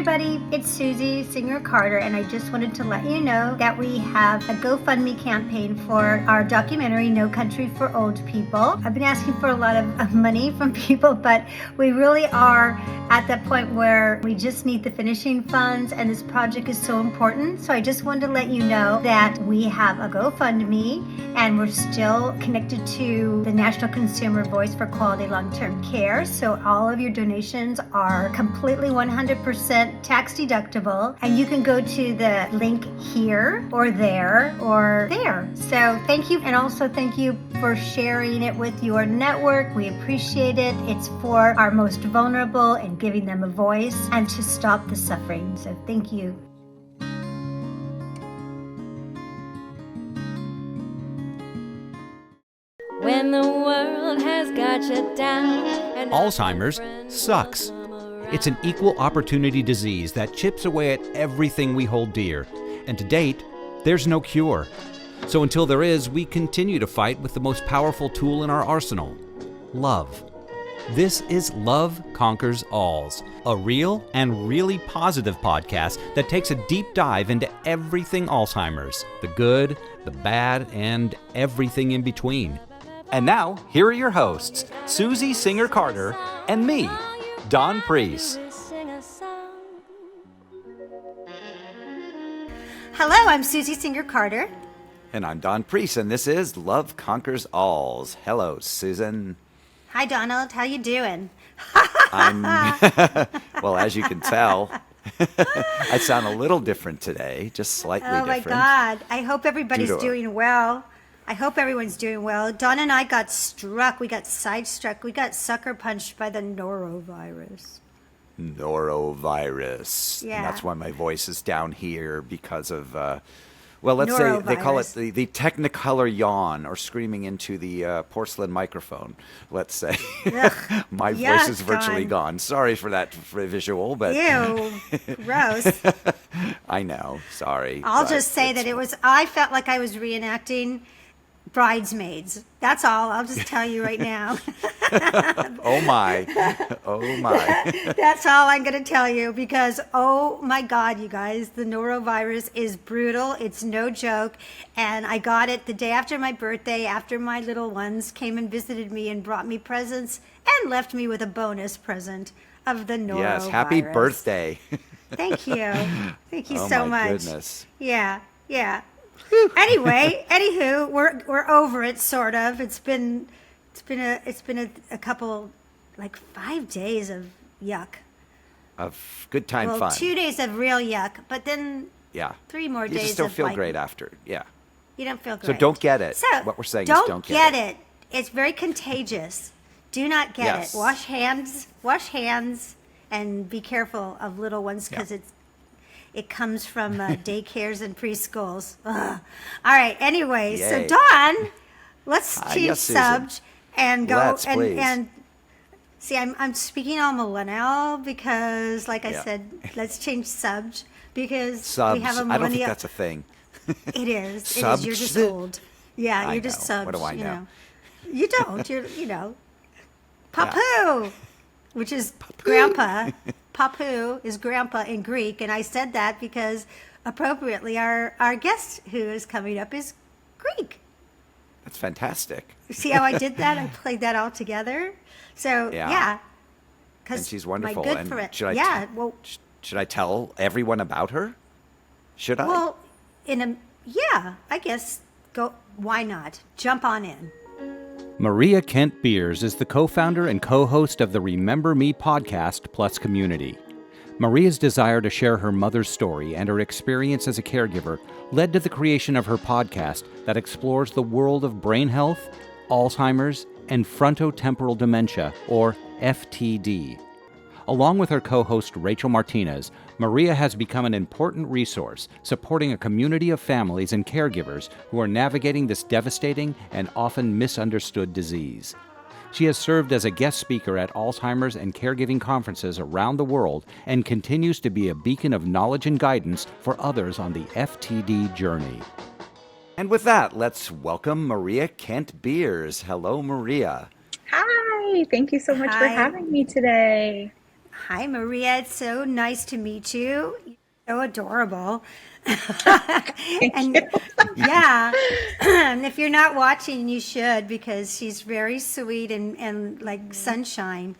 everybody, it's Susie Singer-Carter, and I just wanted to let you know that we have a GoFundMe campaign for our documentary, No Country for Old People. I've been asking for a lot of money from people, but we really are at that point where we just need the finishing funds, and this project is so important. So I just wanted to let you know that we have a GoFundMe, and we're still connected to the National Consumer Voice for Quality Long-Term Care. So all of your donations are completely 100% tax deductible, and you can go to the link here or there or there. So thank you, and also thank you for sharing it with your network. We appreciate it. It's for our most vulnerable and giving them a voice and to stop the suffering. So thank you. When the world has got you down. Alzheimer's sucks. It's an equal opportunity disease that chips away at everything we hold dear. And to date, there's no cure. So until there is, we continue to fight with the most powerful tool in our arsenal, love. This is Love Conquers Alls, a real and really positive podcast that takes a deep dive into everything Alzheimer's, the good, the bad, and everything in between. And now, here are your hosts, Susie Singer-Carter and me, Don Priest. Hello, I'm Susie Singer-Carter. And I'm Don Priest, and this is Love Conquers Alls. Hello, Susan. Hi, Donald. How you doing? Well, as you can tell, I sound a little different today, just slightly different. Oh, my God. I hope everybody's doing well. I hope everyone's doing well. Don and I got struck. We got side-struck. We got sucker punched by the norovirus. Norovirus. Yeah. And that's why my voice is down here because of, well, let's say they call it the Technicolor yawn, or screaming into the porcelain microphone, let's say. My voice is virtually gone. Sorry for that visual, but... Ew, gross. I know, sorry. I'll just say that I felt like I was reenacting Bridesmaids. That's all. I'll just tell you right now. Oh my. That's all I'm going to tell you, because, oh my God, you guys, the norovirus is brutal. It's no joke. And I got it the day after my birthday, after my little ones came and visited me and brought me presents and left me with a bonus present of the norovirus. Yes, happy birthday. Thank you. Thank you oh so my much. Goodness. Yeah. Anywho, we're over it, sort of. It's been a couple, like 5 days of yuck. Of good time fun. 2 days of real yuck, but then 3 more days of You just don't feel great after. Yeah. You don't feel great. So don't get it. So what we're saying is don't get it. It's very contagious. Do not get it. Wash hands, and be careful of little ones, because it comes from daycares and preschools. Ugh. All right. Anyway, So Don, let's change subject and go and see. I'm speaking all millennial because, like I said, let's change subject because subs. We have a millennial. I don't think that's a thing. It is. Subs? You're just old. Yeah, you're just subs. What do I know? You don't. You're Papu, which is grandpa. Papu is grandpa in Greek, and I said that because appropriately our guest who is coming up is Greek. That's fantastic. See how I did that? I played that all together. So and she's wonderful. My good friend. Should I tell everyone about her? Should I? Well, I guess go. Why not? Jump on in. Maria Kent Beers is the co-founder and co-host of the Remember Me podcast plus community. Maria's desire to share her mother's story and her experience as a caregiver led to the creation of her podcast that explores the world of brain health, Alzheimer's, and frontotemporal dementia, or FTD. Along with her co-host Rachel Martinez, Maria has become an important resource supporting a community of families and caregivers who are navigating this devastating and often misunderstood disease. She has served as a guest speaker at Alzheimer's and caregiving conferences around the world and continues to be a beacon of knowledge and guidance for others on the FTD journey. And with that, let's welcome Maria Kent Beers. Hello, Maria. Hi, thank you so much for having me today. Hi, Maria. It's so nice to meet you. You're so adorable. Thank And you. yeah, and if you're not watching, you should because she's very sweet and like sunshine.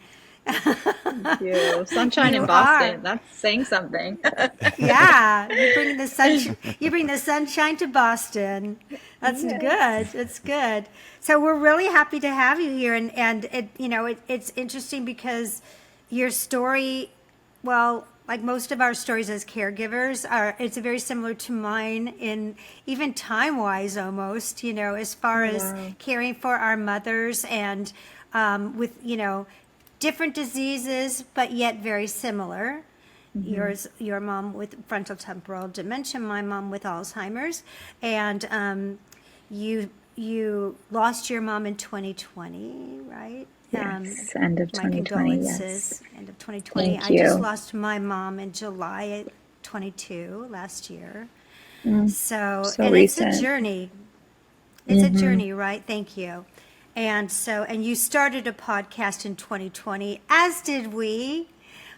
Thank you. Sunshine You in are. Boston. That's saying something. Yeah, you bring the sunshine to Boston. That's good. Yes. That's good. So we're really happy to have you here, and it's interesting because your story, well, like most of our stories as caregivers, it's very similar to mine in even time wise, almost. As far as Wow. caring for our mothers and with different diseases, but yet very similar. Your mom with frontotemporal dementia, my mom with Alzheimer's, and you lost your mom in 2020, right? Yes. End of My 2020. Yes. condolences. End of 2020. Thank I just you. lost my mom in July 22 last year. Mm, So, so and it's a recent. journey. It's a journey, right? Thank you. And you started a podcast in 2020, as did we,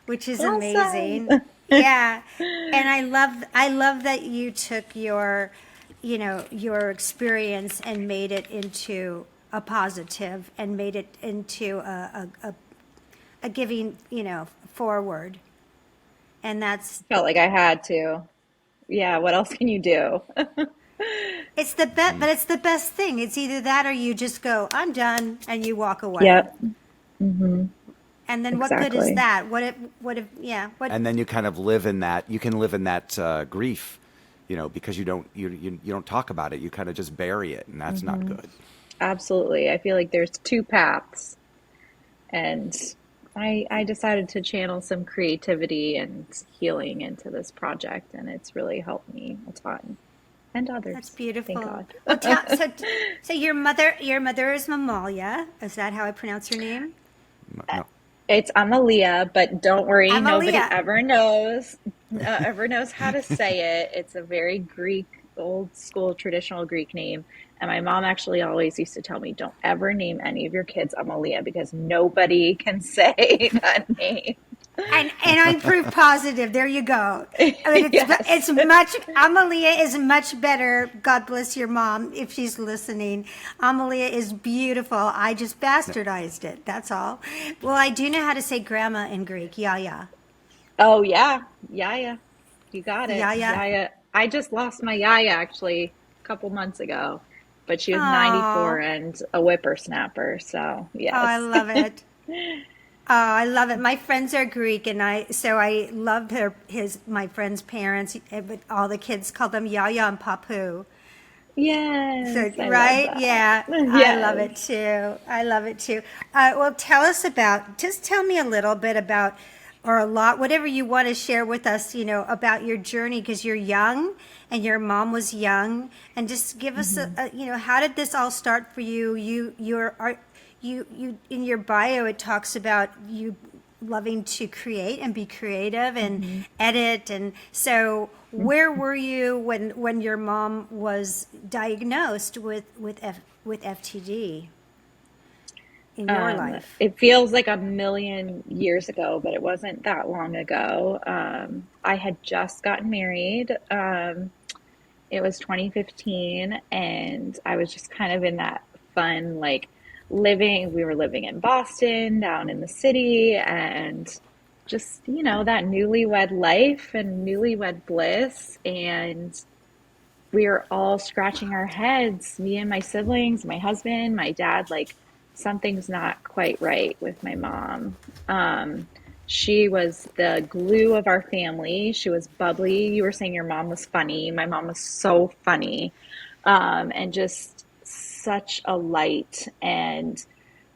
which is Awesome. amazing. Yeah. And I love that you took your experience and made it into a positive and made it into a giving, forward. And that's Felt like I had to. Yeah. What else can you do? it's the best, but it's the best thing. It's either that or you just go, I'm done, and you walk away. Yep. Hmm. And then what good is Exactly. that? What And then you kind of live in that. You can live in that grief, because you don't talk about it. You kind of just bury it, and that's not good. Absolutely. I feel like there's two paths, and I decided to channel some creativity and healing into this project, and it's really helped me a ton and That's others. Thank beautiful. God. Well, so your mother is Mamalia. Is that how I pronounce her name? No. It's Amalia, but don't worry, nobody Amalia. ever knows how to say it. It's a very Greek, old school, traditional Greek name. And my mom actually always used to tell me, don't ever name any of your kids Amalia because nobody can say that name. And I'm proof positive. There you go. I mean, it's Yes. much. Amalia is much better. God bless your mom if she's listening. Amalia is beautiful. I just bastardized it. That's all. Well, I do know how to say grandma in Greek. Yaya. Oh yeah, Yaya. You got it. Yaya. Yaya. I just lost my Yaya actually a couple months ago, but she was 94 Oh, and a whippersnapper. So I yes. love it. Oh, I love it. My friends are Greek, and I loved my friend's parents. But all the kids called them Yaya and Papu. So, Yes, I love right? that. Yeah, I love Yes. it too. I love it too. Well, just tell me a little bit about, or a lot, whatever you want to share with us, about your journey because you're young and your mom was young, and just give us Hmm. how did this all start for you? You in your bio it talks about you loving to create and be creative and Hmm. edit, and so where were you when your mom was diagnosed with FTD in your life? It feels like a million years ago, but it wasn't that long ago. I had just gotten married. It was 2015, and I was just kind of in that fun, like we were living in Boston, down in the city, and just, that newlywed life and newlywed bliss. And we were all scratching our heads, me and my siblings, my husband, my dad, like something's not quite right with my mom. Um, she was the glue of our family. She was bubbly. You were saying your mom was funny. My mom was so funny, and just such a light. And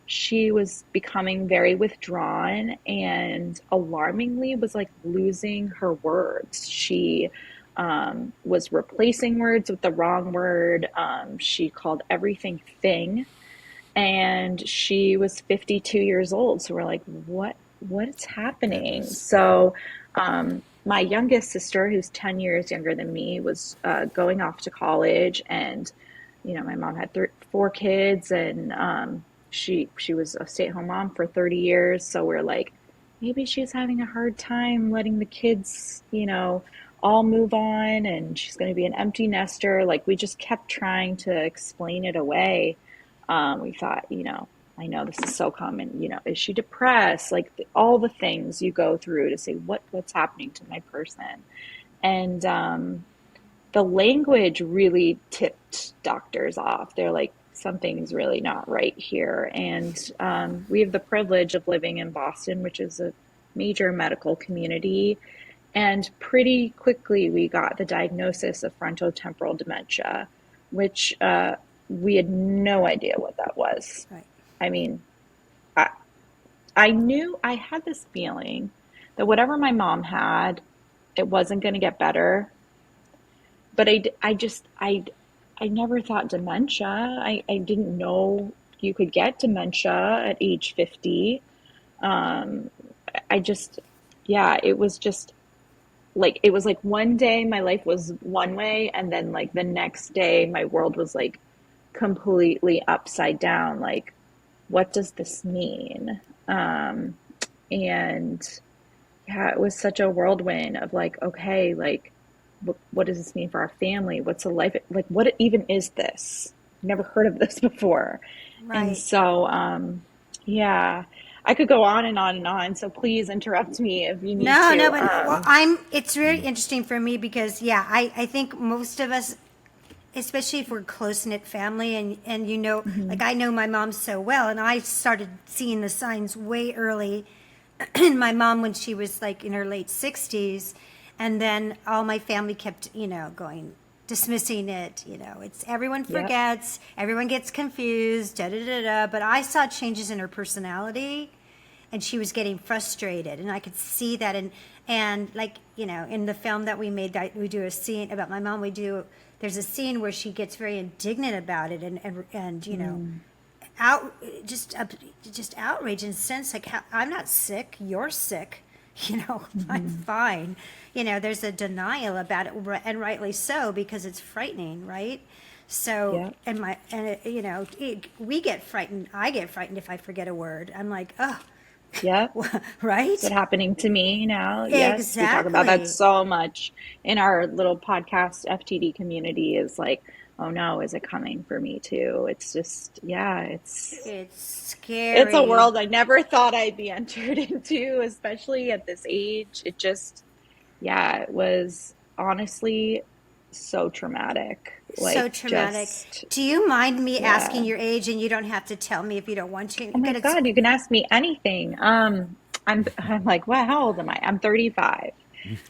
she was becoming very withdrawn and alarmingly was like losing her words. She was replacing words with the wrong word. She called everything thing, and she was 52 years old. So we're like, what is happening? Goodness. So my youngest sister, who's 10 years younger than me, was going off to college, and my mom had four kids, and she was a stay-at-home mom for 30 years. So we're like, maybe she's having a hard time letting the kids, all move on and she's going to be an empty nester. Like we just kept trying to explain it away. We thought, I know this is so common, is she depressed? Like all the things you go through to say what's happening to my person. And the language really tipped doctors off. They're like, something's really not right here. And we have the privilege of living in Boston, which is a major medical community. And pretty quickly, we got the diagnosis of frontotemporal dementia, which we had no idea what that was. Right. I mean, I knew I had this feeling that whatever my mom had, it wasn't going to get better. But I never thought dementia. I didn't know you could get dementia at age 50. I just, yeah, it was like one day my life was one way, and then like the next day my world was like completely upside down. Like, what does this mean? And yeah, it was such a whirlwind of like, okay, like, what does this mean for our family? What's a life like? What even is this? Never heard of this before. And Right. so, yeah, I could go on and on and on. So please interrupt me if you need No, no, to. but well, it's very interesting for me because, yeah, I think most of us, especially if we're close knit family, and like I know my mom so well, and I started seeing the signs way early in my mom when she was like in her late 60s, and then all my family kept going, dismissing it. It's everyone Yep. forgets, everyone gets confused, da da da da. But I saw changes in her personality, and she was getting frustrated, and I could see that. And like in the film that we made, that we do a scene about my mom. There's a scene where she gets very indignant about it, and out just outrage and sense like, I'm not sick, you're sick. I'm fine. There's a denial about it, and rightly so, because it's frightening, right? So, Yep. we get frightened. I get frightened if I forget a word. I'm like, oh, Yep. right? Is it happening to me now? Yes. We talk about that Exactly. so much in our little podcast FTD community, is like, oh no, is it coming for me too? It's just, yeah, It's it's a scary. world I never thought I'd be entered into, especially at this age. It just, yeah, it was honestly so traumatic. So Like, traumatic. just, Do you mind me asking yeah. your age? And you don't have to tell me if you don't want to. Oh my But it's God, you can ask me anything. I'm like, wow, how old am I? I'm 35.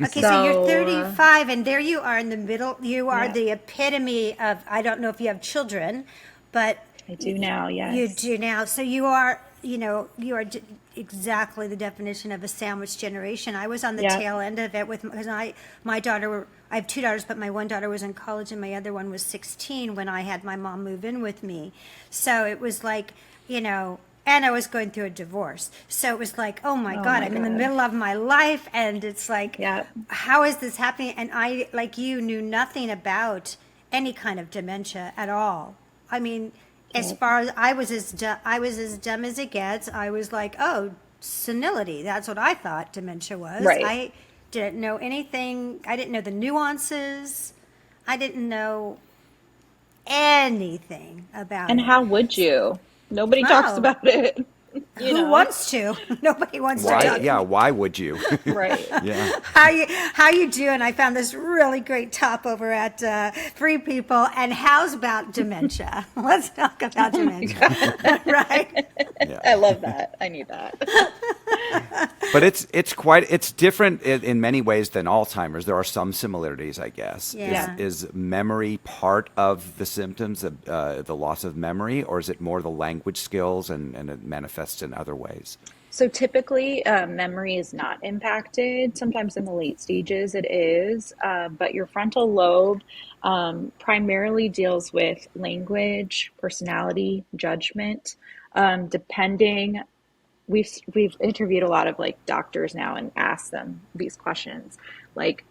okay. So you're So, 35, and there you are in the middle. You are yeah, the epitome of. I don't know if you have children, but I do now. you Yes. do now. So you are. Exactly the definition of a sandwich generation. I was on the Yep. tail end of it because my daughter. I have two daughters, but my one daughter was in college and my other one was 16 when I had my mom move in with me. So it was like, and I was going through a divorce. So it was like, oh my Oh God, my I'm in the God. middle of my life. And it's like, Yep. how is this happening? And I, like you, knew nothing about any kind of dementia at all. I mean, as Yep. far as I was as dumb as it gets. I was like, oh, senility. That's what I thought dementia was. Right. I didn't know anything. I didn't know the nuances. I didn't know anything about And it. how would you? Nobody talks Oh, about it, you who know? wants to? Nobody wants to Why? talk. Yeah. Why would you? Right. Yeah. How you doing? I found this really great top over at Free People. And how's about dementia? Let's talk about dementia, right? Yeah. I love that. I need that. But it's different in many ways than Alzheimer's. There are some similarities, I guess. Yeah. Is memory part of the symptoms of the loss of memory, or is it more the language skills and it manifests in other ways? So typically, memory is not impacted. Sometimes in the late stages it is, but your frontal lobe primarily deals with language, personality, judgment. Depending, we've interviewed a lot of like doctors now and asked them these questions, like,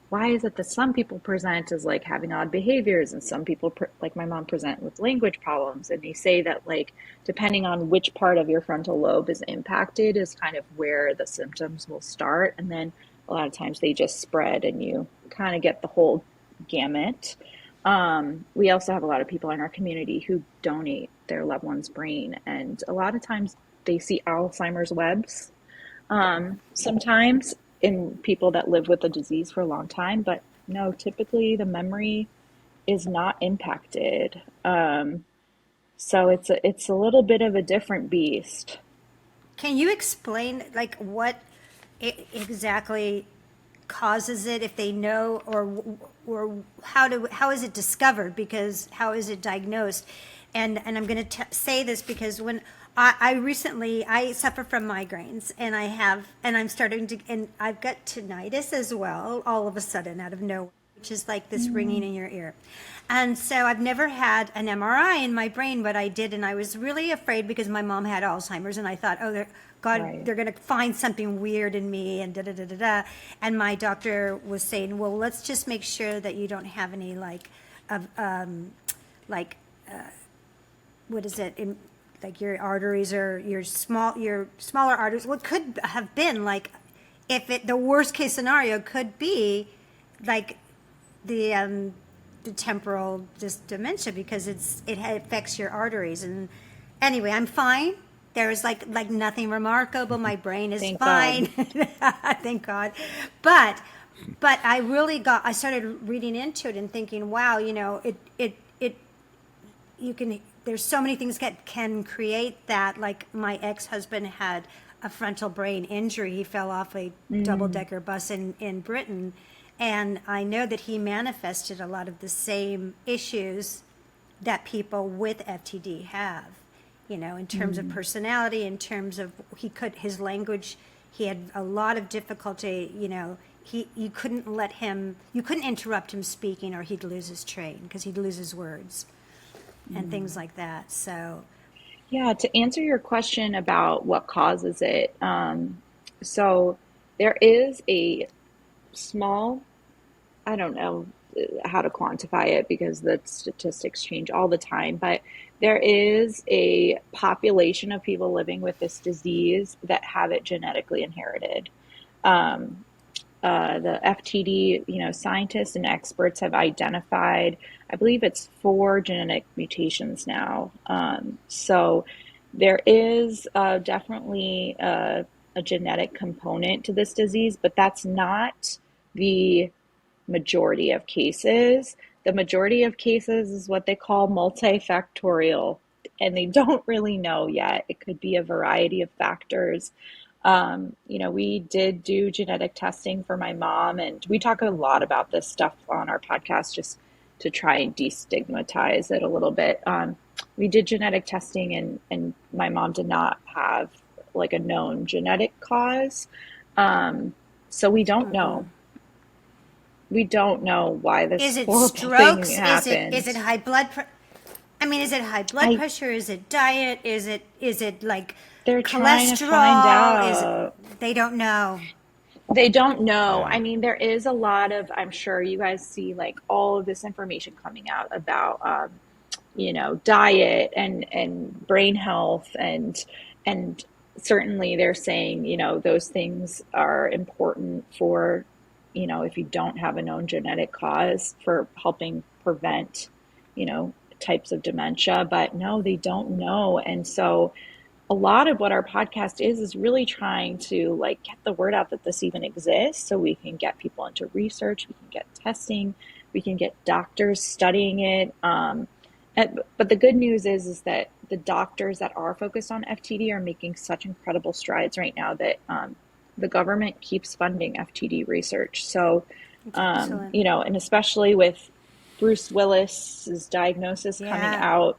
why is it that some people present as like having odd behaviors and some people like my mom present with language problems? And they say that like depending on which part of your frontal lobe is impacted is kind of where the symptoms will start, and then a lot of times they just spread and you kind of get the whole gamut. We also have a lot of people in our community who donate their loved one's brain, and a lot of times they see Alzheimer's webs, sometimes in people that live with the disease for a long time, but no, typically the memory is not impacted. So it's a little bit of a different beast. Can you explain like what exactly causes it, if they know, or how is it discovered? Because how is it diagnosed? And I'm going to say this because when I recently I suffer from migraines, and I'm starting to, and I've got tinnitus as well, all of a sudden out of nowhere, which is like this ringing in your ear. And so I've never had an MRI in my brain, but I did, and I was really afraid because my mom had Alzheimer's, and I thought, oh, God, Right. they're going to find something weird in me, and da da da da da. And my doctor was saying, well, let's just make sure that you don't have any like what is it in like your arteries or your smaller arteries. What could have been like, if it, the worst case scenario could be like the temporal just dementia, because it affects your arteries. And anyway, I'm fine. There's like nothing remarkable. My brain is Thank fine. God. Thank God. But I started reading into it and thinking, wow, you can, there's so many things that can create that. Like my ex-husband had a frontal brain injury. He fell off a double-decker bus in Britain. And I know that he manifested a lot of the same issues that people with FTD have, in terms of personality, in terms of his language, he had a lot of difficulty, you couldn't interrupt him speaking, or he'd lose his train because he'd lose his words and things like that. So, Yeah, to answer your question about what causes it, so there is a small, I don't know how to quantify it because the statistics change all the time, but there is a population of people living with this disease that have it genetically inherited. Um, the FTD, scientists and experts have identified, I believe it's 4 genetic mutations now. So there is definitely a genetic component to this disease, but that's not the majority of cases. The majority of cases is what they call multifactorial, and they don't really know yet. It could be a variety of factors. We did do genetic testing for my mom, and we talk a lot about this stuff on our podcast just to try and destigmatize it a little bit. We did genetic testing, and my mom did not have like a known genetic cause. So we don't know. We don't know why this is it horrible strokes? thing happened. Is it high blood pressure? I mean, is it high blood pressure? Is it diet? Is it like They're cholesterol? trying to find out. They don't know. They don't know. Yeah. I mean, there is a lot of, I'm sure you guys see like all of this information coming out about, diet and brain health, and certainly they're saying, those things are important for, if you don't have a known genetic cause, for helping prevent, types of dementia. But no, they don't know. And so a lot of what our podcast is really trying to like get the word out that this even exists, so we can get people into research, we can get testing, we can get doctors studying it. But the good news is that the doctors that are focused on FTD are making such incredible strides right now that the government keeps funding FTD research. So, and especially with Bruce Willis's diagnosis coming out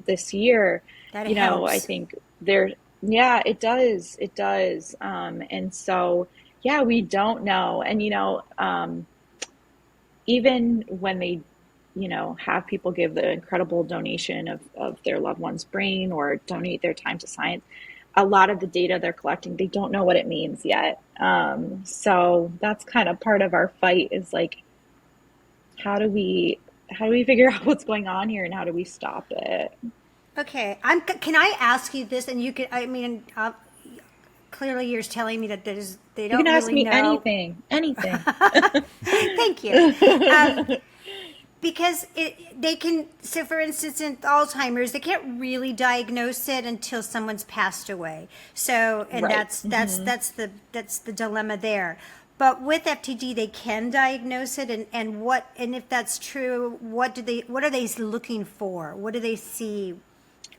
this year, that helps. I think it does. And so, we don't know. And, even when they, have people give the incredible donation of their loved one's brain or donate their time to science, a lot of the data they're collecting, they don't know what it means yet. So that's kind of part of our fight is like, how do we figure out what's going on here and how do we stop it? Okay, can I ask you this? And you can, I mean, clearly you're telling me that they You can don't ask really me know. anything. Thank you. Because they can, so for instance, in Alzheimer's, they can't really diagnose it until someone's passed away. So, and Right. that's the dilemma there. But with FTD, they can diagnose it, and if that's true, what are they looking for? What do they see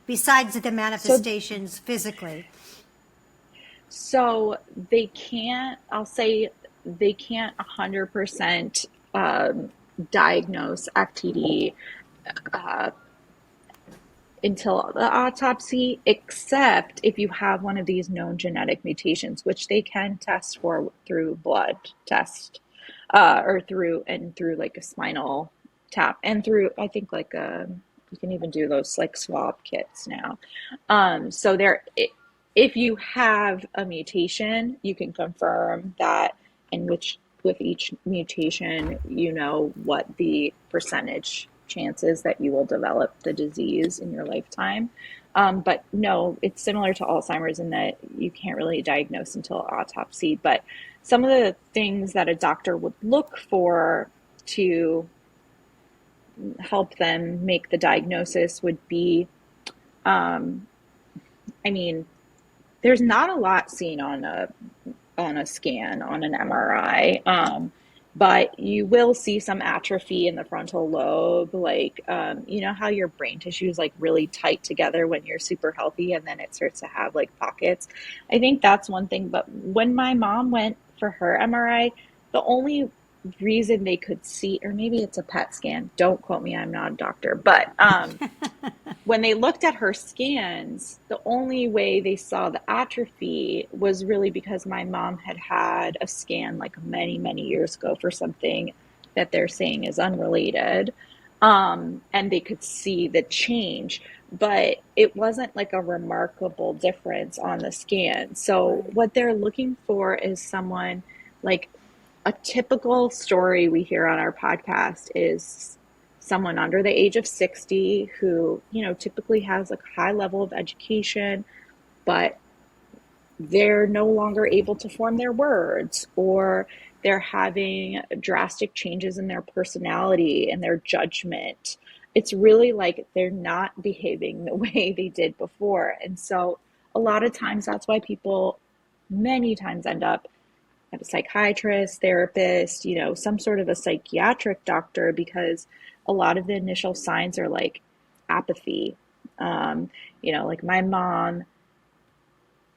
besides the manifestations physically? So they can't, I'll say they can't 100% diagnose FTD until the autopsy, except if you have one of these known genetic mutations, which they can test for through blood test, or through like a spinal tap, and through I think like you can even do those like swab kits now. So if you have a mutation, you can confirm that, in which with each mutation, you know what the percentage chances that you will develop the disease in your lifetime. But no, it's similar to Alzheimer's in that you can't really diagnose until autopsy. But some of the things that a doctor would look for to help them make the diagnosis would be, I mean, there's not a lot seen on a scan on an MRI. But you will see some atrophy in the frontal lobe, like you know how your brain tissue is like really tight together when you're super healthy, and then it starts to have like pockets. I think that's one thing. But when my mom went for her MRI, the only reason they could see, or maybe it's a PET scan, don't quote me, I'm not a doctor, but when they looked at her scans, the only way they saw the atrophy was really because my mom had had a scan like many, many years ago for something that they're saying is unrelated. And they could see the change, but it wasn't like a remarkable difference on the scan. So what they're looking for is someone like a typical story we hear on our podcast is someone under the age of 60 who, you know, typically has a high level of education, but they're no longer able to form their words, or they're having drastic changes in their personality and their judgment. It's really like they're not behaving the way they did before. And so a lot of times that's why people many times end up at a psychiatrist, therapist, you know, some sort of a psychiatric doctor, because a lot of the initial signs are like apathy. You know, like my mom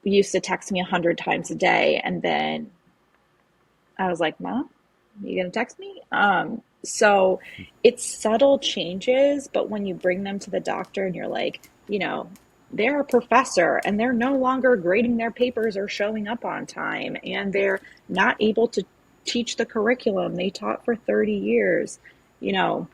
used to text me 100 times a day, and then I was like, Mom, you gonna text me? So it's subtle changes, but when you bring them to the doctor and you're like, you know, they're a professor and they're no longer grading their papers or showing up on time, and they're not able to teach the curriculum they taught for 30 years, you know,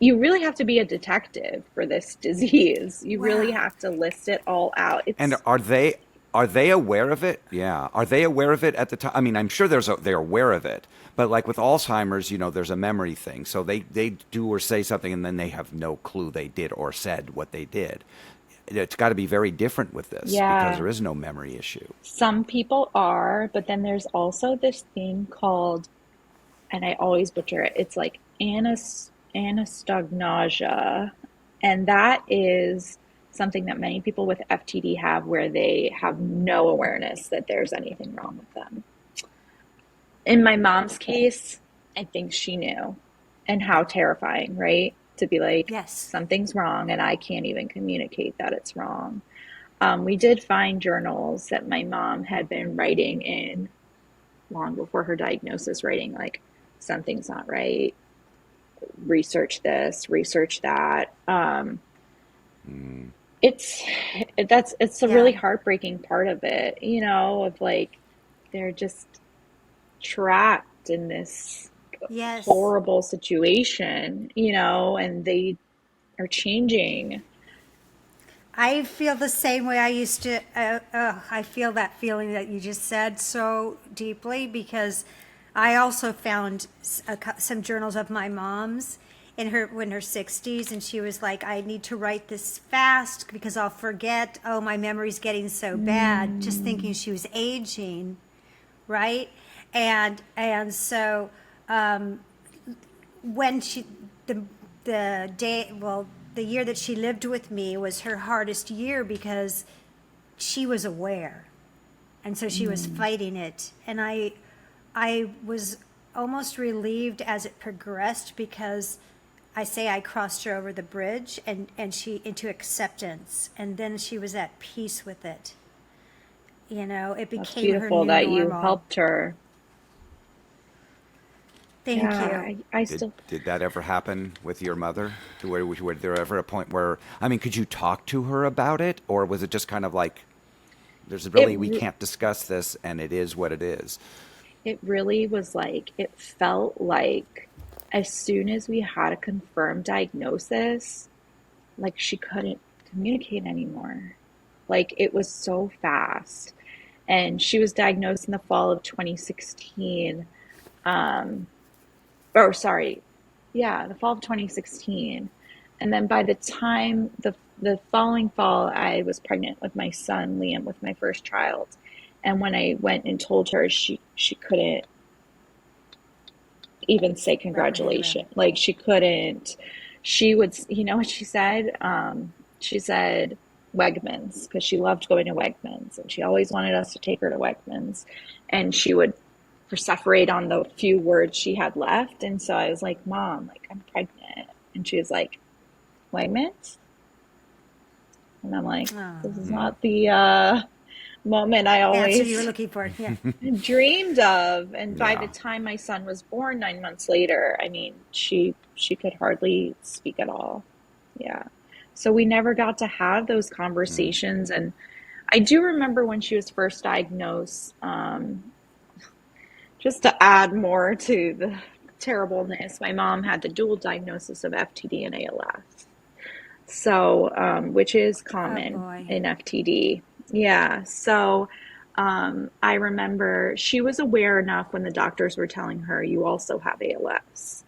you really have to be a detective for this disease. You really have to list it all out. And are they aware of it? Yeah. Are they aware of it at the time? I mean, I'm sure they're aware of it, but like with Alzheimer's, you know, there's a memory thing. So they do or say something and then they have no clue they did or said what they did. It's got to be very different with this because there is no memory issue. Some people are, but then there's also this thing called, and I always butcher it, it's like anastomnosia. And that is something that many people with FTD have, where they have no awareness that there's anything wrong with them. In my mom's case, I think she knew, and how terrifying, right? To be like, Yes, something's wrong and I can't even communicate that it's wrong. We did find journals that my mom had been writing in long before her diagnosis, writing like, something's not right, research this, research that. It's a really heartbreaking part of it, you know, of like, they're just trapped in this horrible situation, you know, and they are changing. I feel the same way I used to. I feel that feeling that you just said so deeply because I also found some journals of my mom's in her 60s, and she was like, I need to write this fast because I'll forget. Oh, my memory's getting so bad. Just thinking she was aging, right? And so when the day, well, the year that she lived with me was her hardest year because she was aware, and so she was fighting it. And I was almost relieved as it progressed because I crossed her over the bridge and she into acceptance, and then she was at peace with it. It That's became her beautiful new that you normal. helped her. Thank Yeah, you. I Did still, did that ever happen with your mother? To where there ever a point where, I mean, could you talk to her about it, or was it just kind of like, there's it really, we can't discuss this, and it is what it is? it really was like, it felt like as soon as we had a confirmed diagnosis, like she couldn't communicate anymore. Like it was so fast. And she was diagnosed in the fall of 2016. Um, or sorry, yeah, the fall of 2016. And then by the time the following fall, I was pregnant with my son, Liam, with my first child. And when I went and told her, she couldn't even say Wrap my head around congratulations. it. Like she couldn't, she would, you know what she said? She said Wegmans because she loved going to Wegmans and she always wanted us to take her to Wegmans. And she would perseverate on the few words she had left. And so I was like, Mom, like I'm pregnant. And she was like, Wegmans? And I'm like, this is Oh, not the moment I answer you were always looking for. Yeah. dreamed of. And by the Yeah. time my son was born 9 months later, I mean, she could hardly speak at all. Yeah. So we never got to have those Mm. conversations. And I do remember when she was first diagnosed, just to add more to the terribleness, my mom had the dual diagnosis of FTD and ALS. So, which is Oh common boy. in FTD. Yeah. So, I remember she was aware enough when the doctors were telling her, you also have ALS.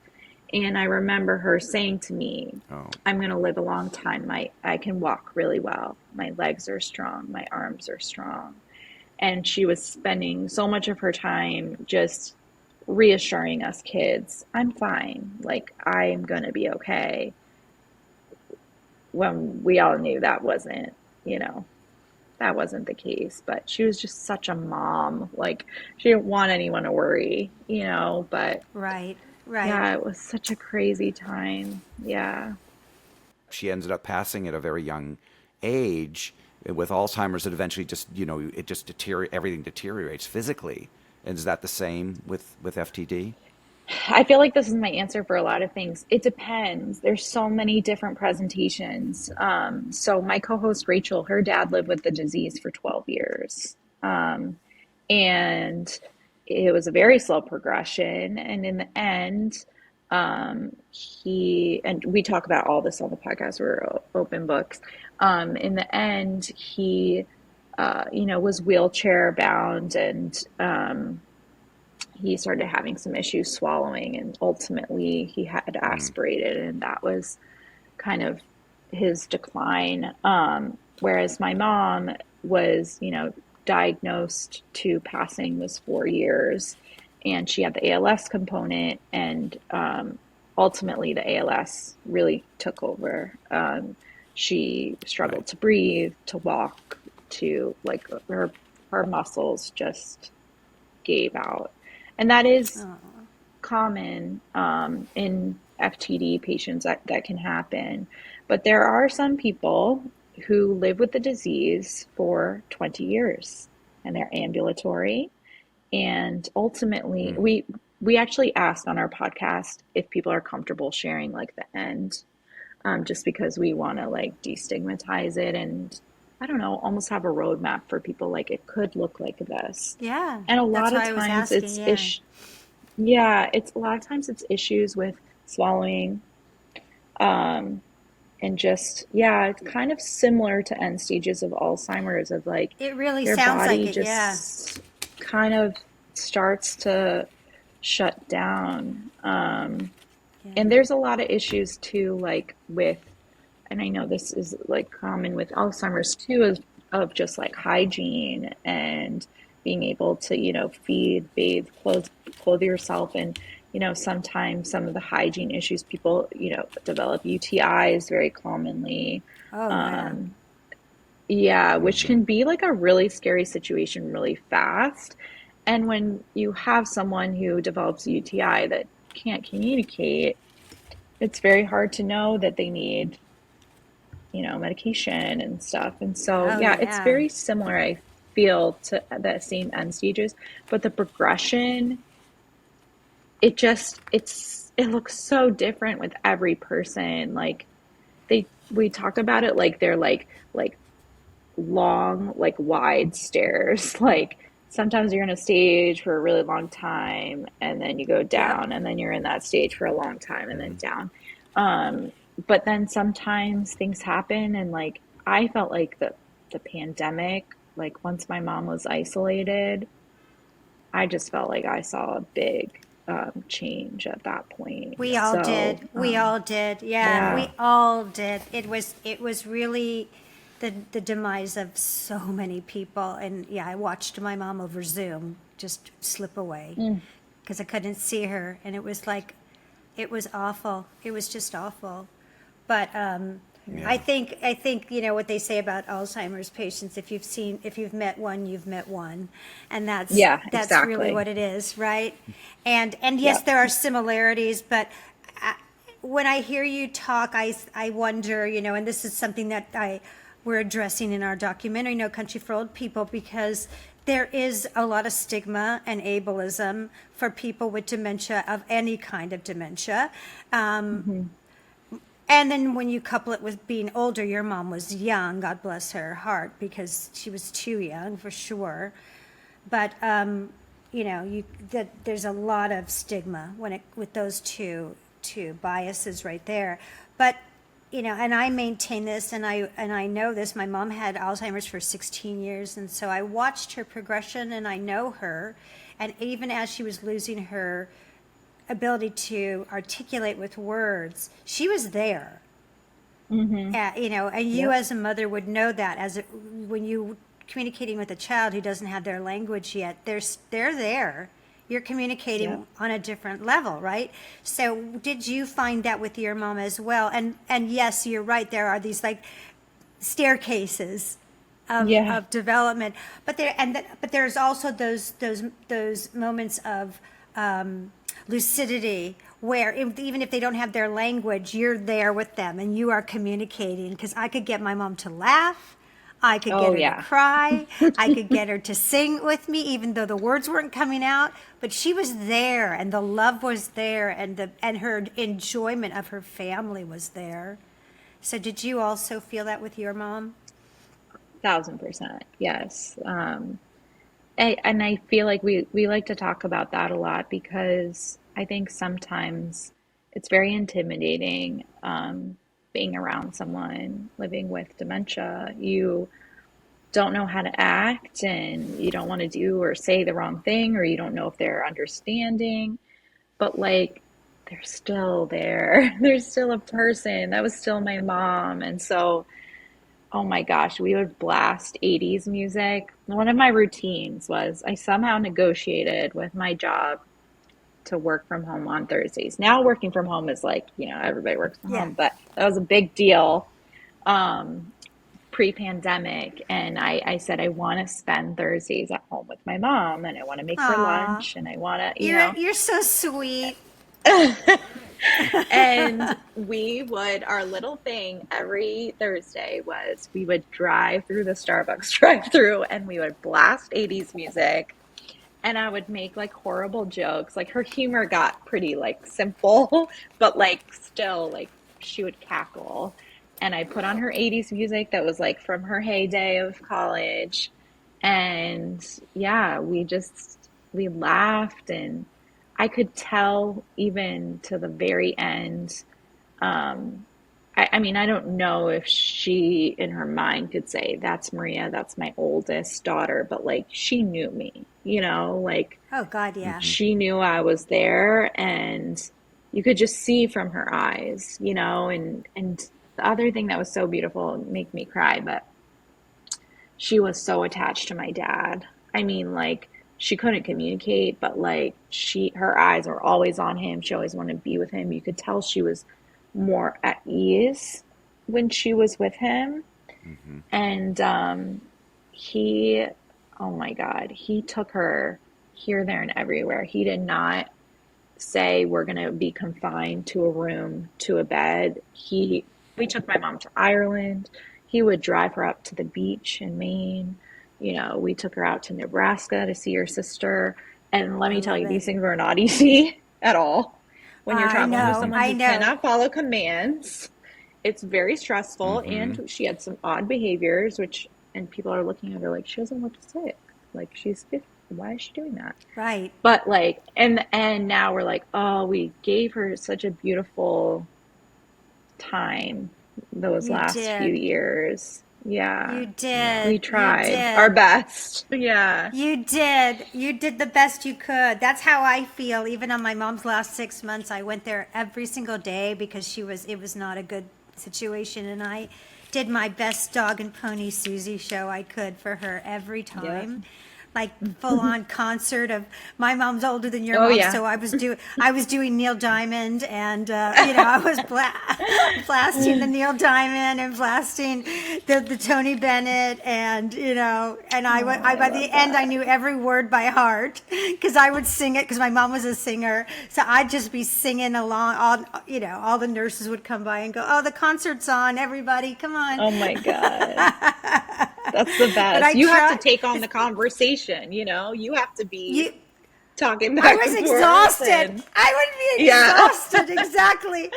And I remember her saying to me, Oh. I'm going to live a long time. I can walk really well. My legs are strong. My arms are strong. And she was spending so much of her time just reassuring us kids, I'm fine. Like, I'm going to be okay. When we all knew that wasn't, you know, that wasn't the case. But she was just such a mom. Like, she didn't want anyone to worry, you know, but Right. Right. yeah, it was such a crazy time. Yeah. She ended up passing at a very young age with Alzheimer's. It eventually just, it just everything deteriorates physically. And is that the same with FTD? I feel like this is my answer for a lot of things. It depends. There's so many different presentations. So my co-host Rachel, her dad lived with the disease for 12 years. And it was a very slow progression. And in the end, and we talk about all this on the podcast, we're open books. In the end, he, was wheelchair bound and, he started having some issues swallowing, and ultimately he had Mm. aspirated, and that was kind of his decline. Whereas my mom was, diagnosed to passing was 4 years, and she had the ALS component, and ultimately the ALS really took over. She Right. struggled to breathe, to walk, to like her muscles just gave out. And that is Oh, common in FTD patients that can happen. But there are some people who live with the disease for 20 years and they're ambulatory. And ultimately, Mm. we actually asked on our podcast if people are comfortable sharing like the end, just because we want to like destigmatize it and I don't know, almost have a roadmap for people like it could look like this. yeah. And a That's lot of why I was times asking. Yeah. yeah, it's a lot of times it's issues with swallowing, um, and just, yeah, it's kind of similar to end stages of Alzheimer's, of like It really their sounds like body it, yeah. just kind of starts to shut down. Yeah. And there's a lot of issues too, like with, and I know this is like common with Alzheimer's too, is of just like hygiene and being able to, feed, bathe, clothe yourself. And, sometimes some of the hygiene issues people, develop UTIs very commonly. Oh, yeah. Um, yeah, which can be like a really scary situation really fast. And when you have someone who develops a UTI that can't communicate, it's very hard to know that they need, medication and stuff. And so, Oh, yeah, it's yeah. very similar, I feel, to the same end stages, but the progression, it looks so different with every person. Like we talked about it like they're like long, like wide stairs. Like sometimes you're in a stage for a really long time and then you go Yep. down and then you're in that stage for a long time and then Mhm. down. But then sometimes things happen and like I felt like the pandemic, like once my mom was isolated, I just felt like I saw a big change at that point. We all So, did. We all did. Yeah, yeah, we all did. It was really the demise of so many people. And yeah, I watched my mom over Zoom just slip away mm, because I couldn't see her, and it was like, it was awful. It was just awful. But I Yeah. think I think what they say about Alzheimer's patients. If you've met one, you've met one, and yeah, that's really exactly. what it is, right? And yes, Yep. there are similarities, but I, when I hear you talk, I wonder, and this is something that we're addressing in our documentary, No Country for Old People, because there is a lot of stigma and ableism for people with dementia, of any kind of dementia. Hmm. And then when you couple it with being older, your mom was young, God bless her heart, because she was too young for sure. But there's a lot of stigma with those two biases right there. But and I maintain this, and I know this. My mom had Alzheimer's for 16 years, and so I watched her progression, and I know her. And even as she was losing her ability to articulate with words, she was there. Hmm. And you Yep. as a mother would know that when you communicating with a child who doesn't have their language yet, they're there. You're Yep. communicating on a different level, right? So did you find that with your mom as well? And yes, you're right. There are these like staircases Yeah. of development, but there's also those moments of lucidity where even if they don't have their language, you're there with them and you are communicating. Because I could get my mom to laugh, I could get Oh, her to yeah. cry, I could get her to sing with me, even though the words weren't coming out. But she was there, and the love was there, and her enjoyment of her family was there. So did you also feel that with your mom? 1,000%. Yes. And I feel like we like to talk about that a lot because I think sometimes it's very intimidating being around someone living with dementia. You don't know how to act and you don't want to do or say the wrong thing, or you don't know if they're understanding, but like they're still there. There's still a person. That was still my mom. And so, oh my gosh, we would blast 80s music. One of my routines was I somehow negotiated with my job to work from home on Thursdays. Now working from home is like, everybody works from Yeah. home, but that was a big deal um, pre-pandemic. And I said, I want to spend Thursdays at home with my mom and I want to make her Aw, lunch and I want to, you're so sweet. and we would, our little thing every Thursday was we would drive through the Starbucks drive through and we would blast 80s music and I would make like horrible jokes. Like her humor got pretty like simple, but like still like she would cackle. And I put on her 80s music that was like from her heyday of college. And yeah, we laughed and I could tell even to the very end, I mean, I don't know if she in her mind could say, that's Maria, that's my oldest daughter, but like she knew me, like Oh God, yeah. Hmm. she knew I was there, and you could just see from her eyes, and the other thing that was so beautiful, make me cry, but she was so attached to my dad. I mean, like she couldn't communicate, but like her eyes were always on him. She always wanted to be with him. You could tell she was more at ease when she was with him. Hmm. And he, oh my God, he took her here, there, and everywhere. He did not say we're going to be confined to a room, to a bed. We took my mom to Ireland. He would drive her up to the beach in Maine. We took her out to Nebraska to see her sister. And let I me tell love you, it. these things are not easy at all. When you're I traveling with know, someone I who know. cannot follow commands, it's very stressful. Hmm. And she had some odd behaviors, and people are looking at her like she doesn't look sick. Like she's 50. Why is she doing that? Right. But like, and now we're like, oh, we gave her such a beautiful time those You last few did. years. Yeah, You Yeah. we did. You tried our did. best. Yeah. You did. You did the best you could. That's how I feel. Even on my mom's last 6 months, I went there every single day because it was not a good situation. And I did my best dog and pony Susie show I could for her every Yep. time. Like full on concert of my mom's older than your Oh mom, yeah. so I was doing Neil Diamond, and I was blasting the Neil Diamond and blasting the Tony Bennett, and Oh, I I by the love end I that. knew every word by heart because I would sing it because my mom was a singer, so I'd just be singing along. All the nurses would come by and go, "Oh, the concert's on! Everybody, come on!" Oh my God. That's the But best. I You have to try. take on the conversation, You have to be You talking I back was and forth exhausted. and I would be yeah. exhausted. Exactly.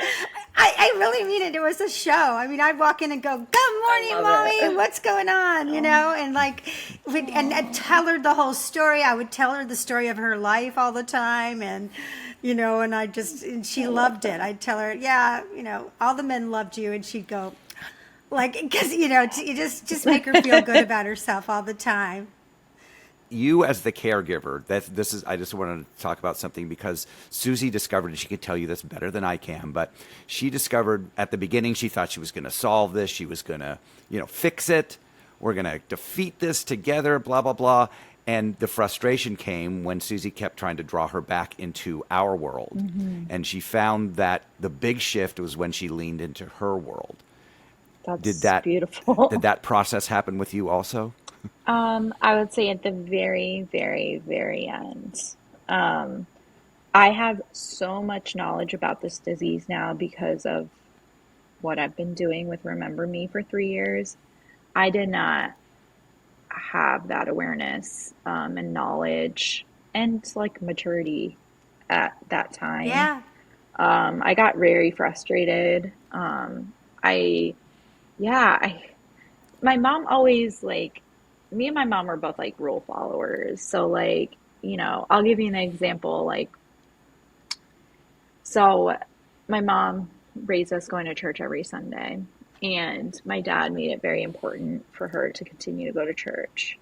I really mean it. It was a show. I mean, I'd walk in and go, "Good I morning, love mommy. it. What's going on?" Oh, And like, and oh. tell her the whole story. I would tell her the story of her life all the time, and she I love loved it. that. I'd tell her, "Yeah, all the men loved you," and she'd go, like, because you just make her feel good about herself all the time. You as the caregiver, this is I just wanted to talk about something because Susie discovered, and she could tell you this better than I can, but she discovered at the beginning she thought she was going to solve this, she was going to, fix it. We're going to defeat this together, blah blah blah. And the frustration came when Susie kept trying to draw her back into our world. Hmm. And she found that the big shift was when she leaned into her world. Did That's that did beautiful. that process happen with you also? I would say at the very, very, very end. Um, I have so much knowledge about this disease now because of what I've been doing with Remember Me for 3 years. I did not have that awareness and knowledge and like maturity at that time. Yeah. I got very frustrated. I, yeah, my mom always like, me and my mom were both like rule followers. So, like, I'll give you an example. Like, so my mom raised us going to church every Sunday, and my dad made it very important for her to continue to go to church.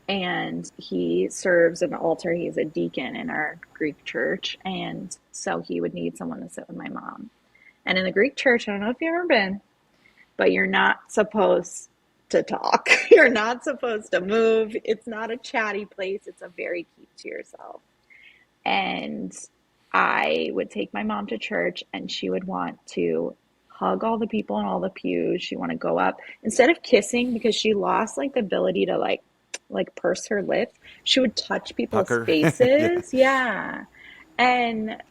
And he serves an altar. He's a deacon in our Greek church. And so he would need someone to sit with my mom. And in the Greek church, I don't know if you've ever been, but you're not supposed to talk. You're not supposed to move. It's not a chatty place. It's a very keep to yourself. And I would take my mom to church and she would want to hug all the people in all the pews. She want to go up instead of kissing because she lost like the ability to like purse her lips. She would touch people's Pucker? Yeah. faces. Yeah. And